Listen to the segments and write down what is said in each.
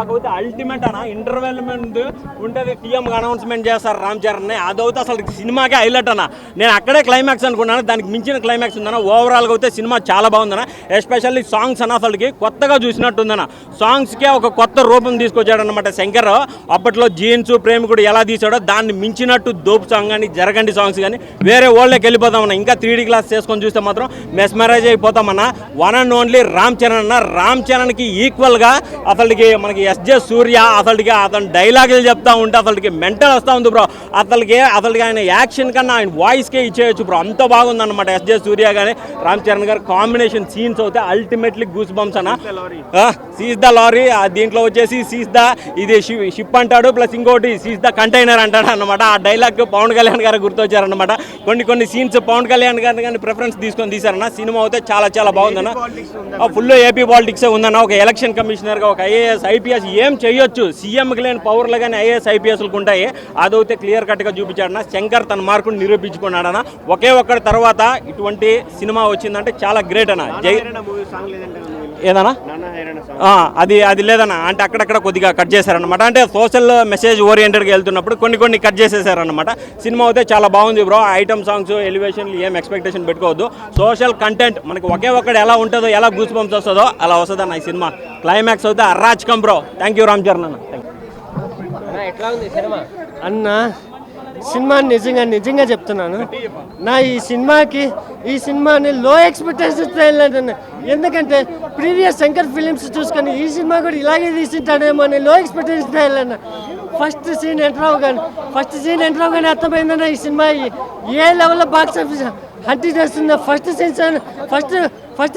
కాకపోతే అల్టిమేట్ అన్న ఇంటర్వెల్ ముందు ఉంటుంది టీఎం అనౌన్స్మెంట్ చేస్తారు రామ్ చరణ్ అదవుతే అసలు సినిమాకే హైలైట్ అన్న. నేను అక్కడే క్లైమాక్స్ అనుకున్నాను, దానికి మించిన క్లైమాక్స్ ఉందన్న. ఓవరాల్గా అయితే సినిమా చాలా బాగుందన్న. ఎస్పెషల్లీ సాంగ్స్ అన్న అసలుకి కొత్తగా చూసినట్టుందన్న. సాంగ్స్కే ఒక కొత్త రూపం తీసుకొచ్చాడనమాట శంకర్. అప్పట్లో జీన్స్ ప్రేమికుడు ఎలా తీసాడో దాన్ని మించినట్టు దోపు సాంగ్ కానీ జరగండి సాంగ్స్ కానీ వేరే ఓల్డ్కి వెళ్ళిపోతామన్న. ఇంకా 3D గ్లాస్ చేసుకొని చూస్తే మాత్రం మెస్మరైజ్ అయిపోతామన్న. One and only Ram Charan అన్న. రామ్ చరణ్కి ఈక్వల్గా అసలుకి మనకి ఎస్జే సూర్య అసలుకి అతను డైలాగులు చెప్తా ఉంటే అసలుకి మెంటల్ వస్తూ ఉంది బ్రో. అసలుకి ఆయన యాక్షన్ కన్నా ఆయన వాయిస్కే ఇచ్చేయచ్చు బ్రో, అంత బాగుందన్నమాట. ఎస్జే సూర్య కానీ రామ్ చరణ్ గారు కాంబినేషన్ సీన్స్ అయితే అల్టిమేట్లీ గూస్ బంప్స్ అన్న. సీజ్ ద లారీ దీంట్లో వచ్చేసి సీజ్ ద ఇది షిప్ అంటాడు, ప్లస్ ఇంకోటి సీజ్ ద కంటైనర్ అంటాడు అన్నమాట. ఆ డైలాగ్ పవన్ కళ్యాణ్ గారు గుర్తొచ్చారనమాట. కొన్ని సీన్స్ పవన్ కళ్యాణ్ గారిని కానీ ప్రిఫరెన్స్ తీసుకొని తీశారన్న. సినిమా అయితే చాలా చాలా బాగుందన్న. ఫుల్ ఏపీ పాలిటిక్స్ ఉందన్న. ఒక ఎలక్షన్ కమిషనర్గా ఒక ఐఏఎస్ ఐపీఎస్ ఏం చేయొచ్చు, సీఎంకి లేని పవర్లు కానీ ఐఏఎస్ ఐపీఎస్లకు ఉంటాయి. అదైతే క్లియర్ కట్గా చూపించాడన్న. శంకర్ తన మార్కును నిరూపించుకున్నాడన్న. ఒకే ఒక్కడి తర్వాత ఇటువంటి సినిమా వచ్చిందంటే చాలా గ్రేట్ అన్న. ఏదన్నా అది లేదన్న. అంటే అక్కడక్కడ కొద్దిగా కట్ చేశారనమాట. అంటే సోషల్ మెసేజ్ ఓరియంటెడ్గా వెళ్తున్నప్పుడు కొన్ని కట్ చేసేసారనమాట. సినిమా అయితే చాలా బాగుంది బ్రో. ఐటమ్ సాంగ్స్ ఎలివేషన్లు ఏం ఎక్స్పెక్టేషన్ పెట్టుకోవద్దు. సోషల్ కంటెంట్ మనకి ఒకే ఒక్కడు ఎలా ఉంటుందో, ఎలా గూస్ బంప్స్ వస్తుందో అలా వస్తుంది అన్న ఈ సినిమా. క్లైమాక్స్ అయితే అరాచకం bro. Thank you Ram Charan అన్న. ఎట్లా ఉంది సినిమా అన్న? సినిమా నిజంగా చెప్తున్నాను నా, ఈ సినిమాని లో ఎక్స్పెక్టేషన్స్ వెళ్ళాను. ఎందుకంటే ప్రీవియస్ శంకర్ ఫిలిమ్స్ చూసుకొని ఈ సినిమా కూడా ఇలాగే తీసింటాడేమో అని లో ఎక్స్పెక్టేషన్స్ వెళ్ళాను. ఫస్ట్ సీన్ ఎంటర్ అవగానే అర్థమైందన్న ఈ సినిమా ఏ లెవెల్లో బాక్స్ ఆఫీస్ హంటి చేస్తుందో. ఫస్ట్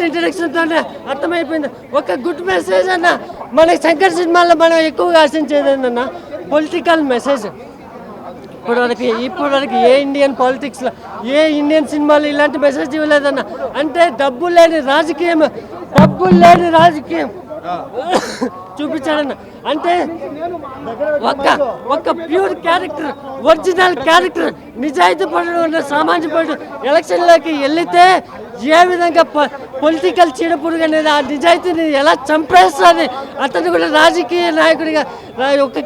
ఇంట్రడక్షన్తోనే అర్థమైపోయింది. ఒక గుడ్ మెసేజ్ అన్న. మన శంకర్ సినిమాల్లో మనం ఎక్కువగా ఆశించేది ఏంటన్నా, పొలిటికల్ మెసేజ్. ఇప్పటివరకు ఏ ఇండియన్ పాలిటిక్స్లో ఏ ఇండియన్ సినిమాలో ఇలాంటి మెసేజ్ ఇవ్వలేదన్న. అంటే డబ్బు లేని రాజకీయం చూపించాడన్న. అంటే ఒక ప్యూర్ క్యారెక్టర్, ఒరిజినల్ క్యారెక్టర్, నిజాయితీ పరుడు ఉన్న సామాజిక పరుడు ఎలక్షన్లోకి వెళితే ఏ విధంగా పొలిటికల్ చీడపురుగు అనేది ఆ నిజాయితీని ఎలా చంపేస్తుంది, అతను కూడా రాజకీయ నాయకుడిగా ఒక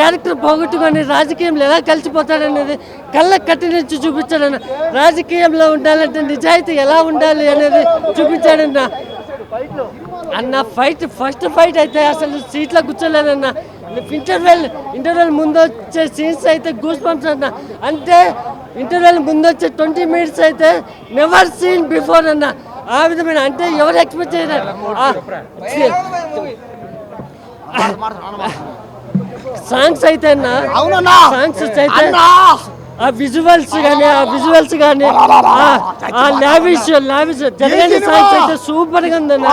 క్యారెక్టర్ పోగొట్టుకొని రాజకీయంలో ఎలా కలిసిపోతాడనేది కళ్ళ కట్టి నుంచి చూపించాడన్న. రాజకీయంలో ఉండాలంటే నిజాయితీ ఎలా ఉండాలి అనేది చూపించాడన్న. ఫస్ట్ ఫైట్ అయితే అసలు సీట్లో కూర్చోలేదన్న. ఇంటర్వెల్ ముందు వచ్చే సీన్స్ అయితే గూస్ బంప్స్ అన్న. అంటే ఇంటర్వెల్ ముందు వచ్చే 20 minutes అయితే నెవర్ సీన్ బిఫోర్ అన్న. ఆ విధమైన అంటే ఎవరు ఎక్స్పెక్ట్ చేయలేదు. సాంగ్స్ అయితే అన్న, సాంగ్స్ అయితే ఆ విజువల్స్ కానీ ఆ లావిష్ జరగని సాంగ్స్ అయితే సూపర్ గా ఉందన్న.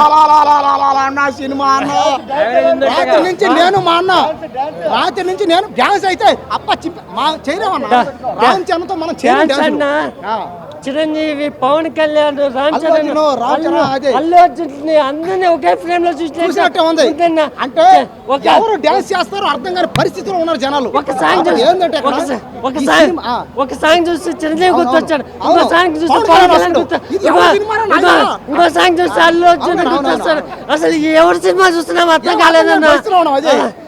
రాత్రి నుంచి నేను డ్యాన్స్ అయితే చిరంజీవి, పవన్ కళ్యాణ్, రామ్ చరణ్, అల్లు అర్జున్ అందరినీ ఒకే ఫ్రేమ్ లో చూసినట్టే ఉంది. అంటే ఎవరు డాన్స్ చేస్తారో అర్థం కాని పరిస్థితిలో ఉన్నారు జనాలు. ఒక సాంగ్ చూసి చిరంజీవి గుర్తొచ్చాడు, ఇంకో సాంగ్ చూసి పవన్ కళ్యాణ్ ఇంకో సాంగ్ చూసి అల్లు అర్జున్ గుర్తొచ్చాడు. అసలు ఎవరు సినిమా చూస్తున్నాం అర్థం కాలేదన్నా.